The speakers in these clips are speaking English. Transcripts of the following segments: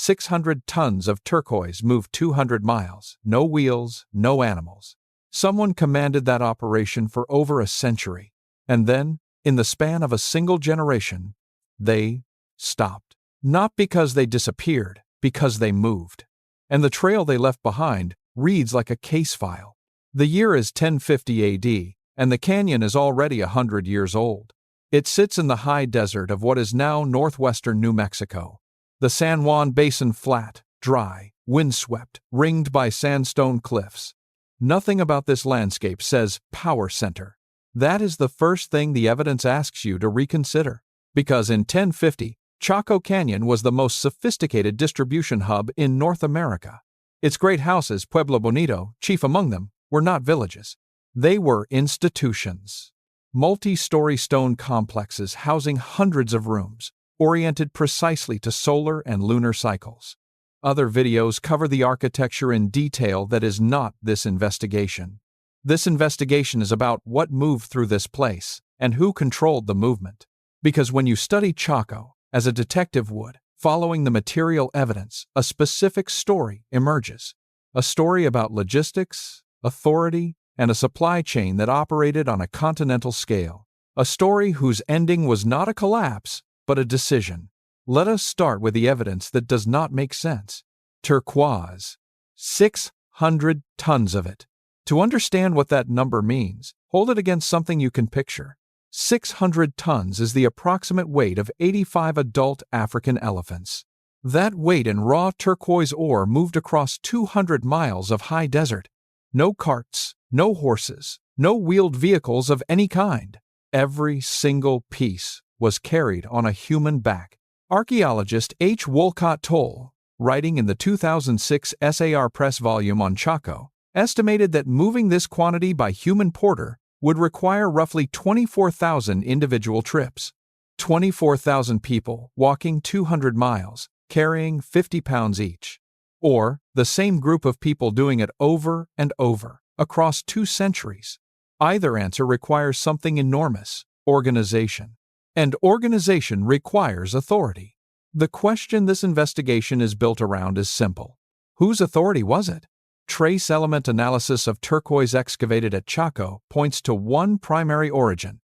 600 tons of turquoise moved 200 miles, no wheels, no animals. Someone commanded that operation for over a century, and then, in the span of a single generation, they stopped. Not because they disappeared, because they moved. And the trail they left behind reads like a case file. The year is 1050 AD, and the canyon is already 100 years old. It sits in the high desert of what is now northwestern New Mexico. The San Juan Basin flat, dry, windswept, ringed by sandstone cliffs. Nothing about this landscape says power center. That is the first thing the evidence asks you to reconsider. Because in 1050, Chaco Canyon was the most sophisticated distribution hub in North America. Its great houses, Pueblo Bonito, chief among them, were not villages. They were institutions. Multi-story stone complexes housing hundreds of rooms, oriented precisely to solar and lunar cycles. Other videos cover the architecture in detail that is not this investigation. This investigation is about what moved through this place and who controlled the movement. Because when you study Chaco, as a detective would, following the material evidence, a specific story emerges. A story about logistics, authority, and a supply chain that operated on a continental scale. A story whose ending was not a collapse, but a decision. Let us start with the evidence that does not make sense. Turquoise. 600 tons of it. To understand what that number means, hold it against something you can picture. 600 tons is the approximate weight of 85 adult African elephants. That weight in raw turquoise ore moved across 200 miles of high desert. No carts, no horses, no wheeled vehicles of any kind. Every single piece was carried on a human back. Archaeologist H. Wolcott Toll, writing in the 2006 SAR Press volume on Chaco, estimated that moving this quantity by human porter would require roughly 24,000 individual trips. 24,000 people walking 200 miles, carrying 50 pounds each. Or the same group of people doing it over and over, across 2 centuries. Either answer requires something enormous: organization. And organization requires authority. The question this investigation is built around is simple. Whose authority was it? Trace element analysis of turquoise excavated at Chaco points to one primary origin: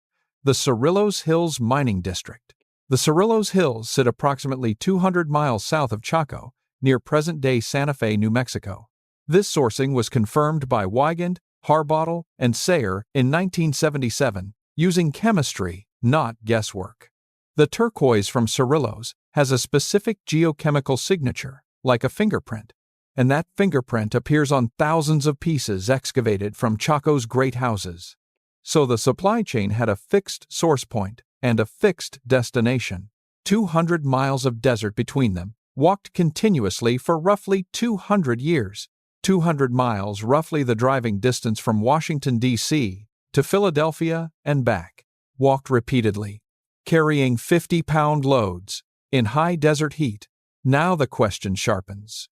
the Cerrillos Hills Mining District. The Cerrillos Hills sit approximately 200 miles south of Chaco, near present-day Santa Fe, New Mexico. This sourcing was confirmed by Weigand, Harbottle, and Sayer in 1977, using chemistry, not guesswork. The turquoise from Cerrillos has a specific geochemical signature, like a fingerprint, and that fingerprint appears on thousands of pieces excavated from Chaco's great houses. So the supply chain had a fixed source point and a fixed destination, 200 miles of desert between them, walked continuously for roughly 200 years. 200 miles, roughly the driving distance from Washington, D.C. to Philadelphia and back. Walked repeatedly, carrying 50-pound loads, in high desert heat. Now the question sharpens.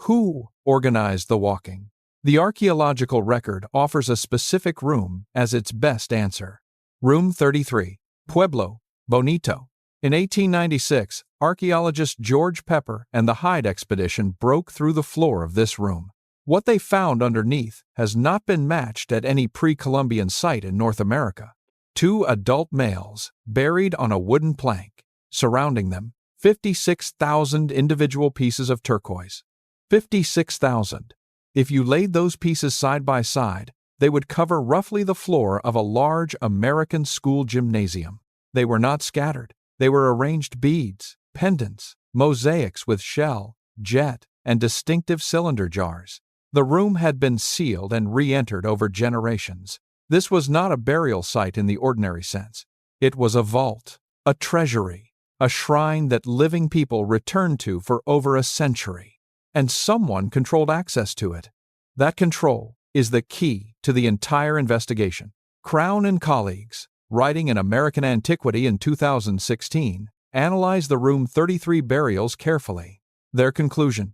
Who organized the walking? The archaeological record offers a specific room as its best answer. Room 33, Pueblo Bonito. In 1896, archaeologist George Pepper and the Hyde expedition broke through the floor of this room. What they found underneath has not been matched at any pre-Columbian site in North America. 2 adult males, buried on a wooden plank. Surrounding them, 56,000 individual pieces of turquoise. 56,000. If you laid those pieces side by side, they would cover roughly the floor of a large American school gymnasium. They were not scattered. They were arranged beads, pendants, mosaics with shell, jet, and distinctive cylinder jars. The room had been sealed and re-entered over generations. This was not a burial site in the ordinary sense. It was a vault, a treasury, a shrine that living people returned to for over a century. And someone controlled access to it. That control is the key to the entire investigation. Crown and colleagues, writing in American Antiquity in 2016, analyzed the Room 33 burials carefully. Their conclusion: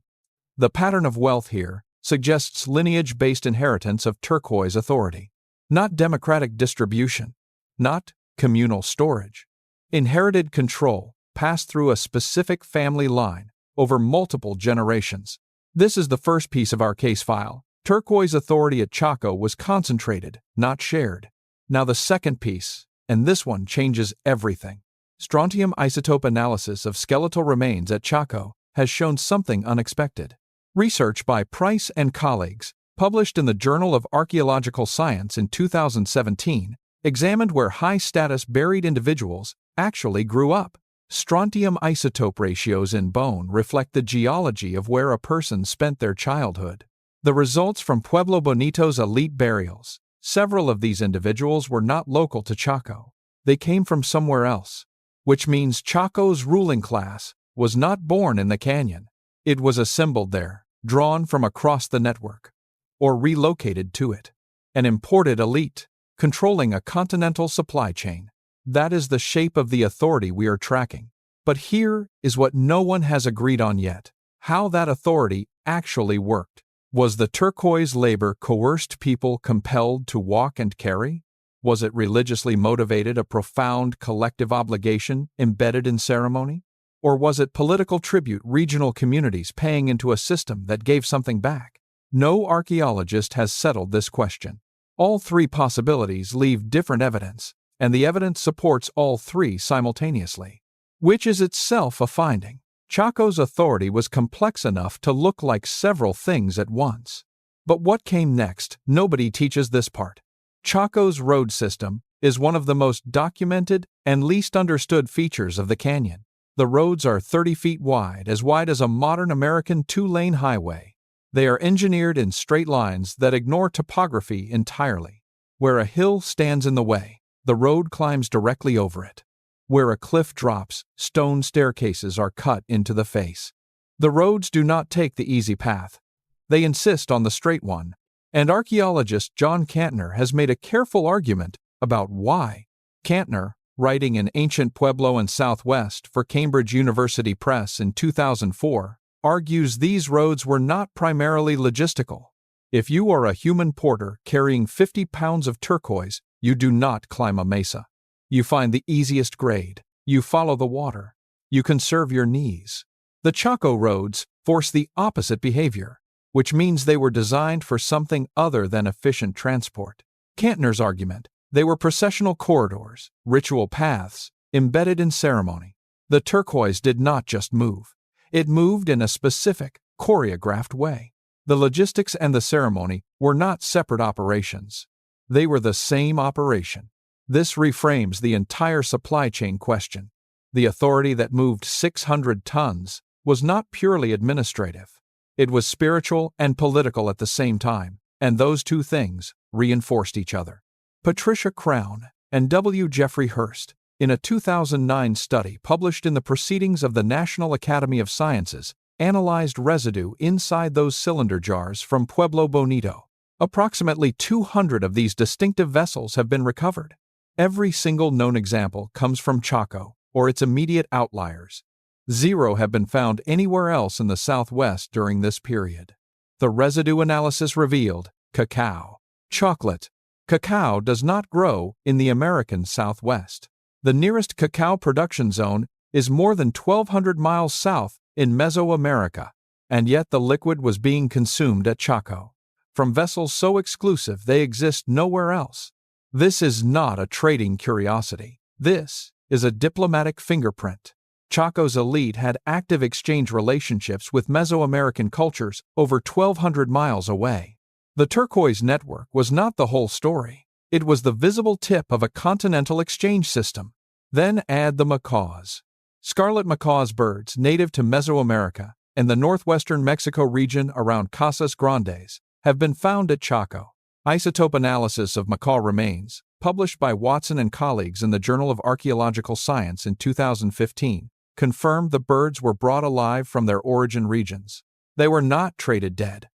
the pattern of wealth here suggests lineage-based inheritance of turquoise authority, not democratic distribution, not communal storage. Inherited control passed through a specific family line over multiple generations. This is the first piece of our case file. Turquoise authority at Chaco was concentrated, not shared. Now the second piece, and this one changes everything. Strontium isotope analysis of skeletal remains at Chaco has shown something unexpected. Research by Price and colleagues, published in the Journal of Archaeological Science in 2017, examined where high-status buried individuals actually grew up. Strontium isotope ratios in bone reflect the geology of where a person spent their childhood. The results from Pueblo Bonito's elite burials. Several of these individuals were not local to Chaco. They came from somewhere else, which means Chaco's ruling class was not born in the canyon. It was assembled there, drawn from across the network, or relocated to it. An imported elite, controlling a continental supply chain. That is the shape of the authority we are tracking. But here is what no one has agreed on yet: how that authority actually worked. Was the turquoise labor coerced people compelled to walk and carry? Was it religiously motivated, a profound collective obligation embedded in ceremony? Or was it political tribute, regional communities paying into a system that gave something back? No archaeologist has settled this question. All three possibilities leave different evidence, and the evidence supports all three simultaneously, which is itself a finding. Chaco's authority was complex enough to look like several things at once. But what came next? Nobody teaches this part. Chaco's road system is one of the most documented and least understood features of the canyon. The roads are 30 feet wide as a modern American two-lane highway. They are engineered in straight lines that ignore topography entirely. Where a hill stands in the way, the road climbs directly over it. Where a cliff drops, stone staircases are cut into the face. The roads do not take the easy path. They insist on the straight one, and archaeologist John Cantner has made a careful argument about why. Cantner, writing in Ancient Pueblo and Southwest for Cambridge University Press in 2004, argues these roads were not primarily logistical. If you are a human porter carrying 50 pounds of turquoise, you do not climb a mesa. You find the easiest grade. You follow the water. You conserve your knees. The Chaco roads force the opposite behavior, which means they were designed for something other than efficient transport. Cantner's argument: they were processional corridors, ritual paths, embedded in ceremony. The turquoise did not just move. It moved in a specific, choreographed way. The logistics and the ceremony were not separate operations. They were the same operation. This reframes the entire supply chain question. The authority that moved 600 tons was not purely administrative. It was spiritual and political at the same time, and those two things reinforced each other. Patricia Crown and W. Jeffrey Hurst, in a 2009 study published in the Proceedings of the National Academy of Sciences, analyzed residue inside those cylinder jars from Pueblo Bonito. Approximately 200 of these distinctive vessels have been recovered. Every single known example comes from Chaco or its immediate outliers. 0 have been found anywhere else in the Southwest during this period. The residue analysis revealed cacao. Chocolate. Cacao does not grow in the American Southwest. The nearest cacao production zone is more than 1,200 miles south in Mesoamerica, and yet the liquid was being consumed at Chaco, from vessels so exclusive they exist nowhere else. This is not a trading curiosity. This is a diplomatic fingerprint. Chaco's elite had active exchange relationships with Mesoamerican cultures over 1,200 miles away. The turquoise network was not the whole story. It was the visible tip of a continental exchange system. Then add the macaws. Scarlet macaws, birds native to Mesoamerica and the northwestern Mexico region around Casas Grandes, have been found at Chaco. Isotope analysis of macaw remains, published by Watson and colleagues in the Journal of Archaeological Science in 2015, confirmed the birds were brought alive from their origin regions. They were not traded dead.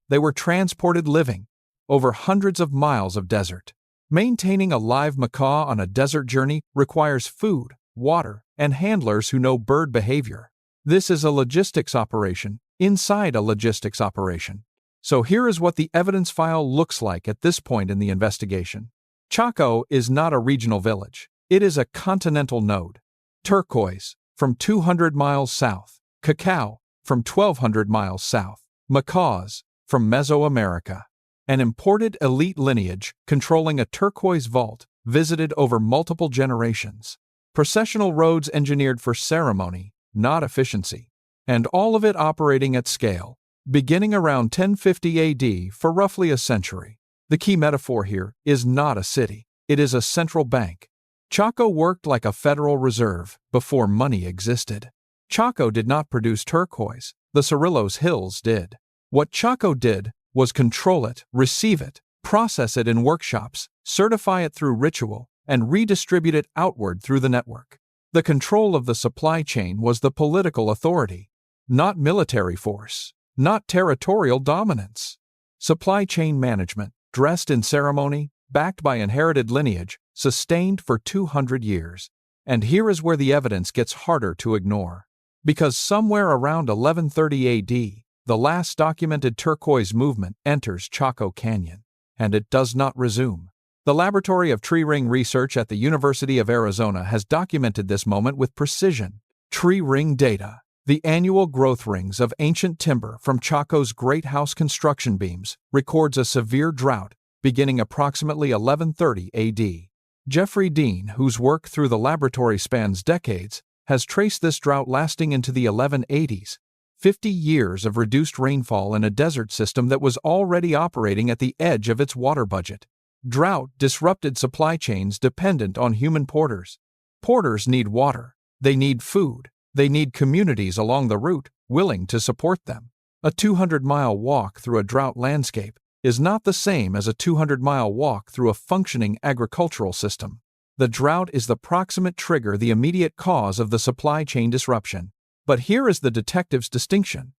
They were transported living, over hundreds of miles of desert. Maintaining a live macaw on a desert journey requires food, water, and handlers who know bird behavior. This is a logistics operation inside a logistics operation. So here is what the evidence file looks like at this point in the investigation. Chaco is not a regional village. It is a continental node. Turquoise, from 200 miles south. Cacao, from 1,200 miles south. Macaws, from Mesoamerica. An imported elite lineage controlling a turquoise vault visited over multiple generations. Processional roads engineered for ceremony, not efficiency. And all of it operating at scale, beginning around 1050 AD for roughly a century. The key metaphor here is not a city, it is a central bank. Chaco worked like a Federal Reserve before money existed. Chaco did not produce turquoise, the Cerrillos Hills did. What Chaco did was control it, receive it, process it in workshops, certify it through ritual, and redistribute it outward through the network. The control of the supply chain was the political authority, not military force, not territorial dominance. Supply chain management, dressed in ceremony, backed by inherited lineage, sustained for 200 years. And here is where the evidence gets harder to ignore. Because somewhere around 1130 AD, the last documented turquoise movement enters Chaco Canyon, and it does not resume. The Laboratory of Tree Ring Research at the University of Arizona has documented this moment with precision. Tree ring data, the annual growth rings of ancient timber from Chaco's great house construction beams, records a severe drought beginning approximately 1130 AD. Jeffrey Dean, whose work through the laboratory spans decades, has traced this drought lasting into the 1180s, 50 years of reduced rainfall in a desert system that was already operating at the edge of its water budget. Drought disrupted supply chains dependent on human porters. Porters need water, they need food, they need communities along the route willing to support them. A 200-mile walk through a drought landscape is not the same as a 200-mile walk through a functioning agricultural system. The drought is the proximate trigger, the immediate cause of the supply chain disruption. But here is the detective's distinction.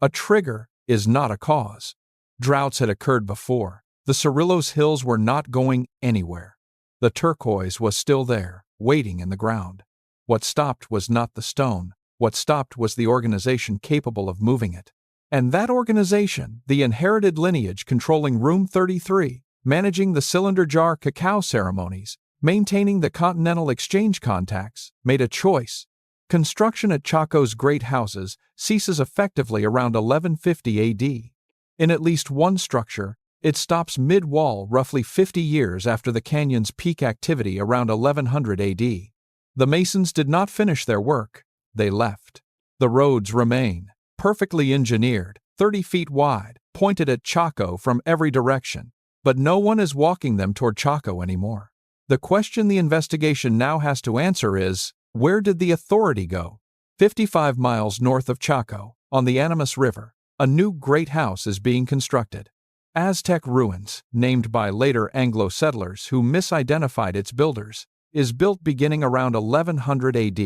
A trigger is not a cause. Droughts had occurred before. The Cerrillos Hills were not going anywhere. The turquoise was still there, waiting in the ground. What stopped was not the stone. What stopped was the organization capable of moving it. And that organization, the inherited lineage controlling Room 33, managing the cylinder jar cacao ceremonies, maintaining the Continental exchange contacts, made a choice. Construction at Chaco's great houses ceases effectively around 1150 AD. In at least one structure, it stops mid-wall roughly 50 years after the canyon's peak activity around 1100 AD. The masons did not finish their work, they left. The roads remain, perfectly engineered, 30 feet wide, pointed at Chaco from every direction, but no one is walking them toward Chaco anymore. The question the investigation now has to answer is, where did the authority go? 55 miles north of Chaco, on the Animas River, a new great house is being constructed. Aztec ruins, named by later Anglo settlers who misidentified its builders, is built beginning around 1100 AD.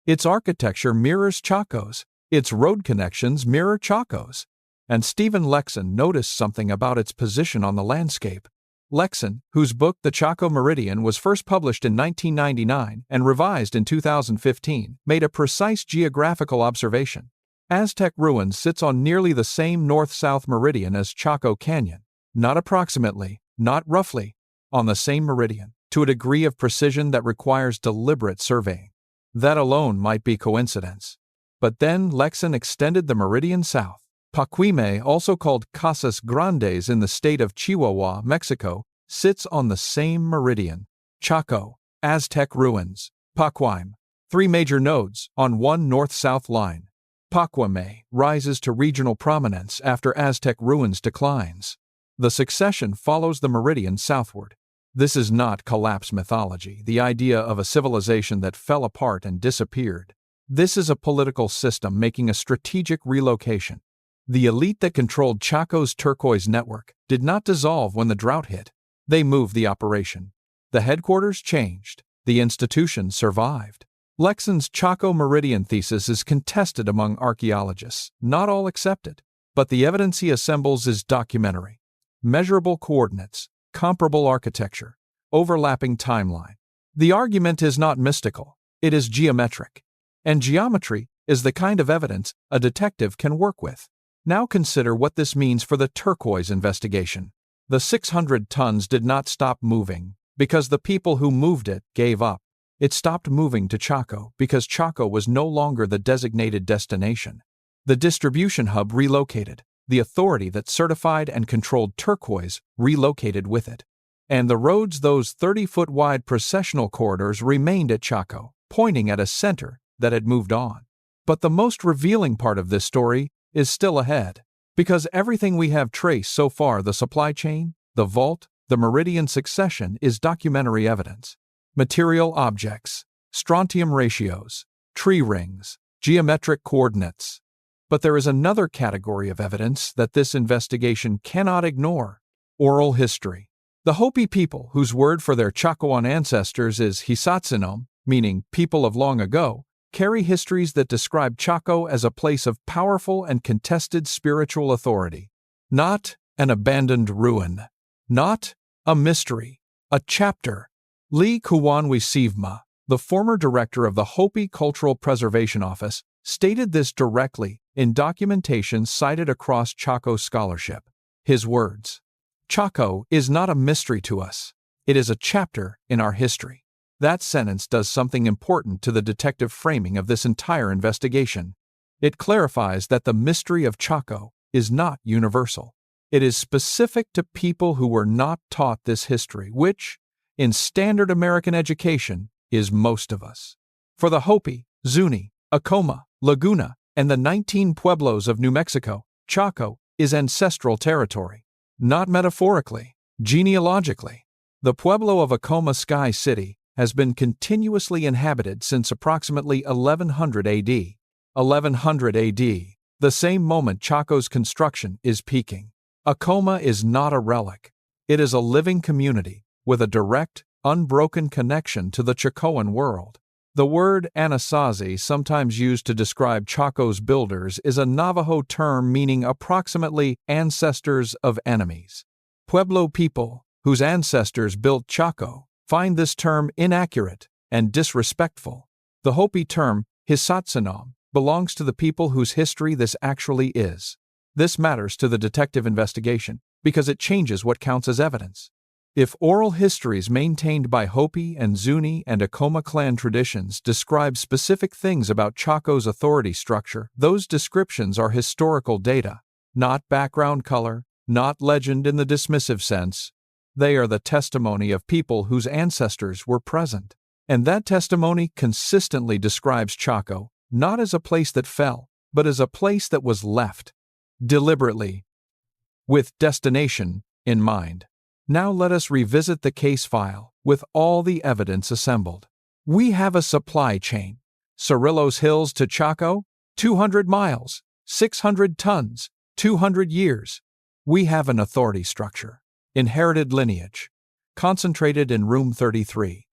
Its architecture mirrors Chaco's, its road connections mirror Chaco's. And Stephen Lexon noticed something about its position on the landscape. Lexon, whose book The Chaco Meridian was first published in 1999 and revised in 2015, made a precise geographical observation. Aztec ruins sits on nearly the same north-south meridian as Chaco Canyon, not approximately, not roughly, on the same meridian, to a degree of precision that requires deliberate surveying. That alone might be coincidence. But then Lexon extended the meridian south. Pacuime, also called Casas Grandes in the state of Chihuahua, Mexico, sits on the same meridian. Chaco, Aztec ruins, Pacuime, 3 major nodes on one north-south line. Pacuime rises to regional prominence after Aztec ruins declines. The succession follows the meridian southward. This is not collapse mythology, the idea of a civilization that fell apart and disappeared. This is a political system making a strategic relocation. The elite that controlled Chaco's turquoise network did not dissolve when the drought hit. They moved the operation. The headquarters changed. The institution survived. Lexon's Chaco Meridian thesis is contested among archaeologists, not all accepted, but the evidence he assembles is documentary. Measurable coordinates, comparable architecture, overlapping timeline. The argument is not mystical, it is geometric. And geometry is the kind of evidence a detective can work with. Now consider what this means for the turquoise investigation. The 600 tons did not stop moving because the people who moved it gave up. It stopped moving to Chaco because Chaco was no longer the designated destination. The distribution hub relocated. The authority that certified and controlled Turquoise relocated with it. And the roads, those 30-foot wide processional corridors, remained at Chaco, pointing at a center that had moved on. But the most revealing part of this story is still ahead. Because everything we have traced so far, the supply chain, the vault, the meridian succession, is documentary evidence. Material objects, strontium ratios, tree rings, geometric coordinates. But there is another category of evidence that this investigation cannot ignore: oral history. The Hopi people, whose word for their Chacoan ancestors is Hisatsinom, meaning people of long ago, carry histories that describe Chaco as a place of powerful and contested spiritual authority. Not an abandoned ruin. Not a mystery. A chapter. Lee Kuwanwisivma, the former director of the Hopi Cultural Preservation Office, stated this directly in documentation cited across Chaco scholarship. His words: "Chaco is not a mystery to us. It is a chapter in our history." That sentence does something important to the detective framing of this entire investigation. It clarifies that the mystery of Chaco is not universal. It is specific to people who were not taught this history, which, in standard American education, is most of us. For the Hopi, Zuni, Acoma, Laguna, and the 19 pueblos of New Mexico, Chaco is ancestral territory. Not metaphorically, genealogically. The Pueblo of Acoma, Sky City, has been continuously inhabited since approximately 1100 AD. 1100 AD, the same moment Chaco's construction is peaking. Acoma is not a relic. It is a living community with a direct, unbroken connection to the Chacoan world. The word Anasazi, sometimes used to describe Chaco's builders, is a Navajo term meaning approximately ancestors of enemies. Pueblo people, whose ancestors built Chaco, find this term inaccurate and disrespectful. The Hopi term, Hisatsinom, belongs to the people whose history this actually is. This matters to the detective investigation because it changes what counts as evidence. If oral histories maintained by Hopi and Zuni and Acoma clan traditions describe specific things about Chaco's authority structure, those descriptions are historical data, not background color, not legend in the dismissive sense. They are the testimony of people whose ancestors were present. And that testimony consistently describes Chaco not as a place that fell, but as a place that was left, deliberately, with destination in mind. Now let us revisit the case file with all the evidence assembled. We have a supply chain. Cerrillos Hills to Chaco, 200 miles, 600 tons, 200 years. We have an authority structure. Inherited lineage. Concentrated in room 33.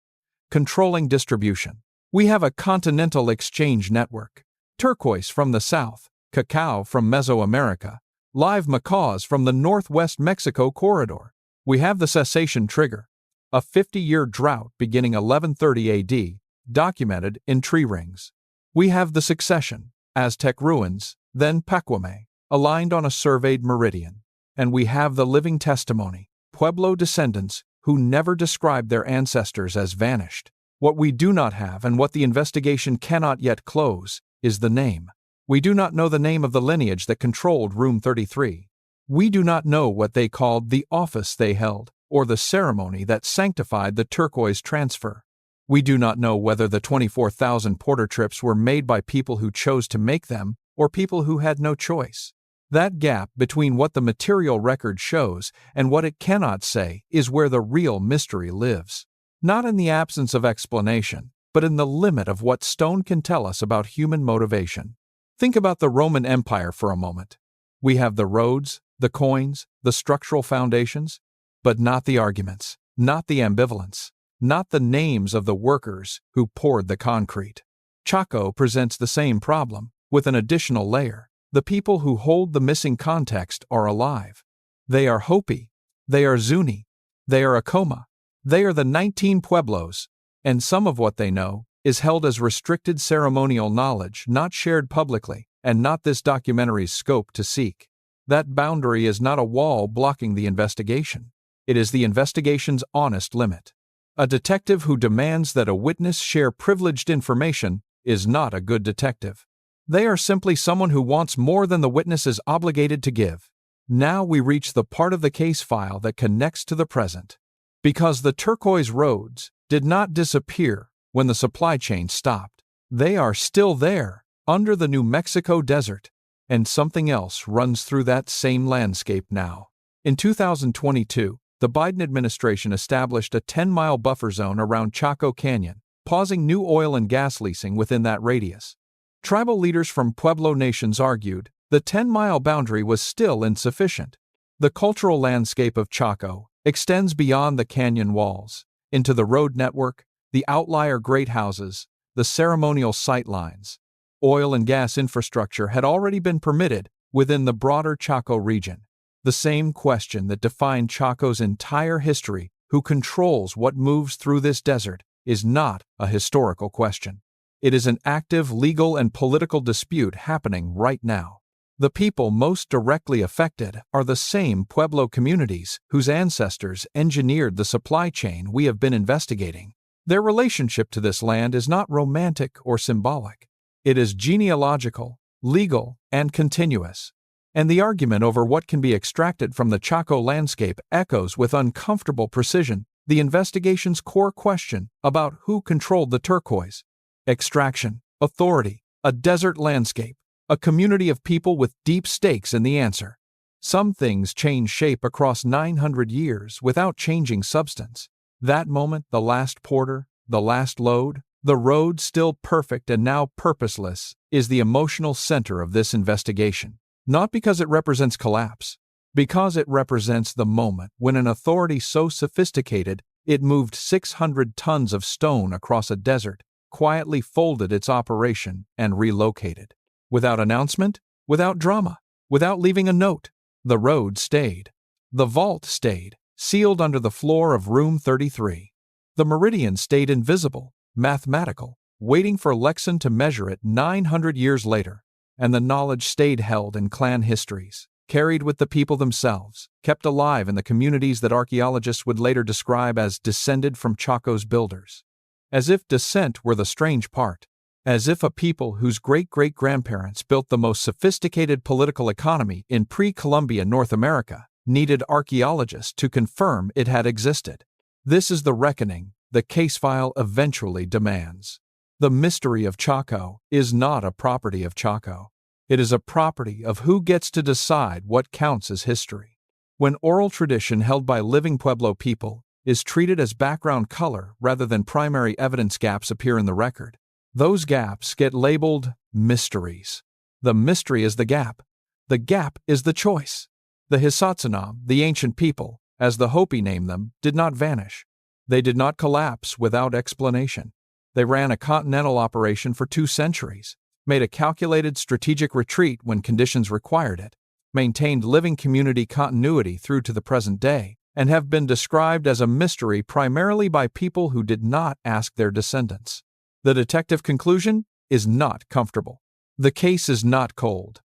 Controlling distribution. We have a continental exchange network. Turquoise from the south, cacao from Mesoamerica, live macaws from the northwest Mexico corridor. We have the cessation trigger, a 50-year drought beginning 1130 AD, documented in tree rings. We have the succession, Aztec ruins, then Pacuame, aligned on a surveyed meridian. And we have the living testimony, Pueblo descendants who never described their ancestors as vanished. What we do not have and what the investigation cannot yet close is the name. We do not know the name of the lineage that controlled room 33. We do not know what they called the office they held, or the ceremony that sanctified the Turquoise transfer. We do not know whether the 24,000 porter trips were made by people who chose to make them, or people who had no choice. That gap between what the material record shows and what it cannot say is where the real mystery lives. Not in the absence of explanation, but in the limit of what stone can tell us about human motivation. Think about the Roman Empire for a moment. We have the roads, the coins, the structural foundations, but not the arguments, not the ambivalence, not the names of the workers who poured the concrete. Chaco presents the same problem, with an additional layer. The people who hold the missing context are alive. They are Hopi, they are Zuni, they are Acoma, they are the 19 pueblos, and some of what they know is held as restricted ceremonial knowledge not shared publicly and not this documentary's scope to seek. That boundary is not a wall blocking the investigation. It is the investigation's honest limit. A detective who demands that a witness share privileged information is not a good detective. They are simply someone who wants more than the witness is obligated to give. Now we reach the part of the case file that connects to the present. Because the turquoise roads did not disappear when the supply chain stopped. They are still there, under the New Mexico desert, and something else runs through that same landscape now. In 2022, the Biden administration established a 10-mile buffer zone around Chaco Canyon, pausing new oil and gas leasing within that radius. Tribal leaders from Pueblo nations argued the 10-mile boundary was still insufficient. The cultural landscape of Chaco extends beyond the canyon walls, into the road network, the outlier great houses, the ceremonial sightlines. Oil and gas infrastructure had already been permitted within the broader Chaco region. The same question that defined Chaco's entire history, who controls what moves through this desert, is not a historical question. It is an active legal and political dispute happening right now. The people most directly affected are the same Pueblo communities whose ancestors engineered the supply chain we have been investigating. Their relationship to this land is not romantic or symbolic. It is genealogical, legal, and continuous. And the argument over what can be extracted from the Chaco landscape echoes with uncomfortable precision the investigation's core question about who controlled the turquoise. Extraction, authority, a desert landscape, a community of people with deep stakes in the answer. Some things change shape across 900 years without changing substance. That moment, the last porter, the last load, the road still perfect and now purposeless, is the emotional center of this investigation. Not because it represents collapse, because it represents the moment when an authority so sophisticated it moved 600 tons of stone across a desert, quietly folded its operation, and relocated. Without announcement, without drama, without leaving a note, the road stayed. The vault stayed, sealed under the floor of room 33. The meridian stayed invisible, mathematical, waiting for Lexan to measure it 900 years later. And the knowledge stayed held in clan histories, carried with the people themselves, kept alive in the communities that archaeologists would later describe as descended from Chaco's builders. As if descent were the strange part. As if a people whose great-great-grandparents built the most sophisticated political economy in pre-Columbian North America needed archaeologists to confirm it had existed. This is the reckoning the case file eventually demands. The mystery of Chaco is not a property of Chaco. It is a property of who gets to decide what counts as history. When oral tradition held by living Pueblo people is treated as background color rather than primary evidence, gaps appear in the record. Those gaps get labeled mysteries. The mystery is the gap. The gap is the choice. The Hisatsinom, the ancient people, as the Hopi named them, did not vanish. They did not collapse without explanation. They ran a Continental operation for 2 centuries, made a calculated strategic retreat when conditions required it, maintained living community continuity through to the present day, and have been described as a mystery primarily by people who did not ask their descendants. The detective conclusion is not comfortable. The case is not cold.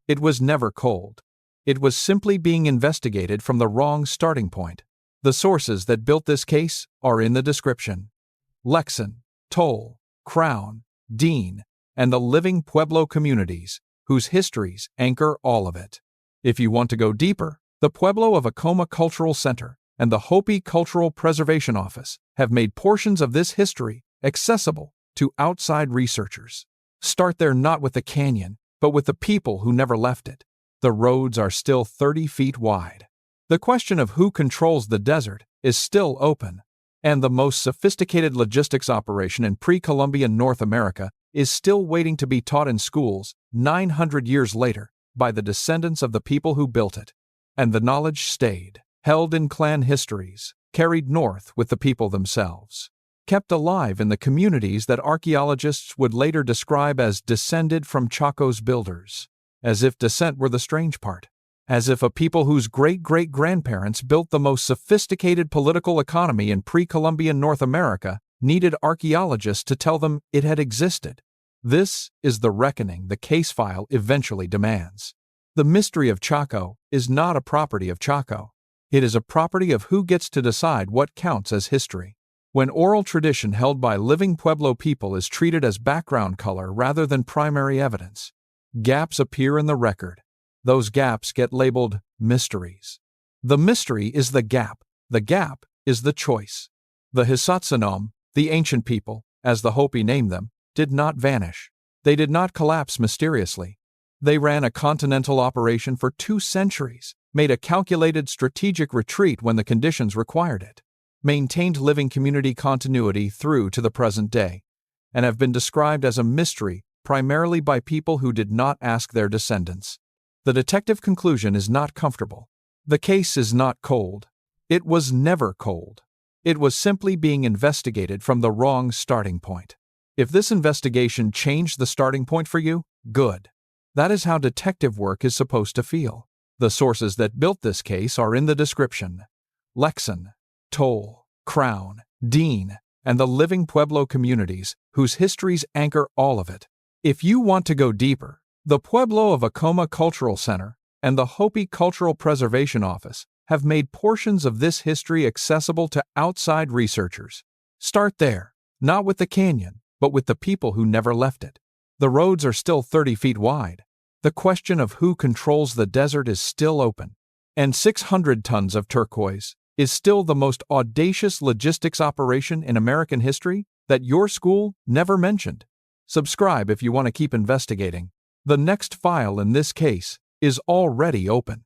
It was never cold. It was simply being investigated from the wrong starting point. The sources that built this case are in the description. Lexan, Toll, Crown, Dean, and the living Pueblo communities, whose histories anchor all of it. If you want to go deeper, the Pueblo of Acoma Cultural Center and the Hopi Cultural Preservation Office have made portions of this history accessible to outside researchers. Start there not with the canyon, but with the people who never left it. The roads are still 30 feet wide. The question of who controls the desert is still open. And the most sophisticated logistics operation in pre-Columbian North America is still waiting to be taught in schools 900 years later by the descendants of the people who built it. And the knowledge stayed, held in clan histories, carried north with the people themselves, kept alive in the communities that archaeologists would later describe as descended from Chaco's builders, as if descent were the strange part. As if a people whose great-great-grandparents built the most sophisticated political economy in pre-Columbian North America needed archaeologists to tell them it had existed. This is the reckoning the case file eventually demands. The mystery of Chaco is not a property of Chaco. It is a property of who gets to decide what counts as history. When oral tradition held by living Pueblo people is treated as background color rather than primary evidence, gaps appear in the record. Those gaps get labeled mysteries. The mystery is the gap is the choice. The Hisatsinom, the ancient people, as the Hopi named them, did not vanish. They did not collapse mysteriously. They ran a continental operation for 2 centuries, made a calculated strategic retreat when the conditions required it, maintained living community continuity through to the present day, and have been described as a mystery primarily by people who did not ask their descendants. The detective conclusion is not comfortable. The case is not cold. It was never cold. It was simply being investigated from the wrong starting point. If this investigation changed the starting point for you, good. That is how detective work is supposed to feel. The sources that built this case are in the description. Lexon, Toll, Crown, Dean, and the living Pueblo communities, whose histories anchor all of it. If you want to go deeper, the Pueblo of Acoma Cultural Center and the Hopi Cultural Preservation Office have made portions of this history accessible to outside researchers. Start there, not with the canyon, but with the people who never left it. The roads are still 30 feet wide. The question of who controls the desert is still open. And 600 tons of turquoise is still the most audacious logistics operation in American history that your school never mentioned. Subscribe if you want to keep investigating. The next file in this case is already open.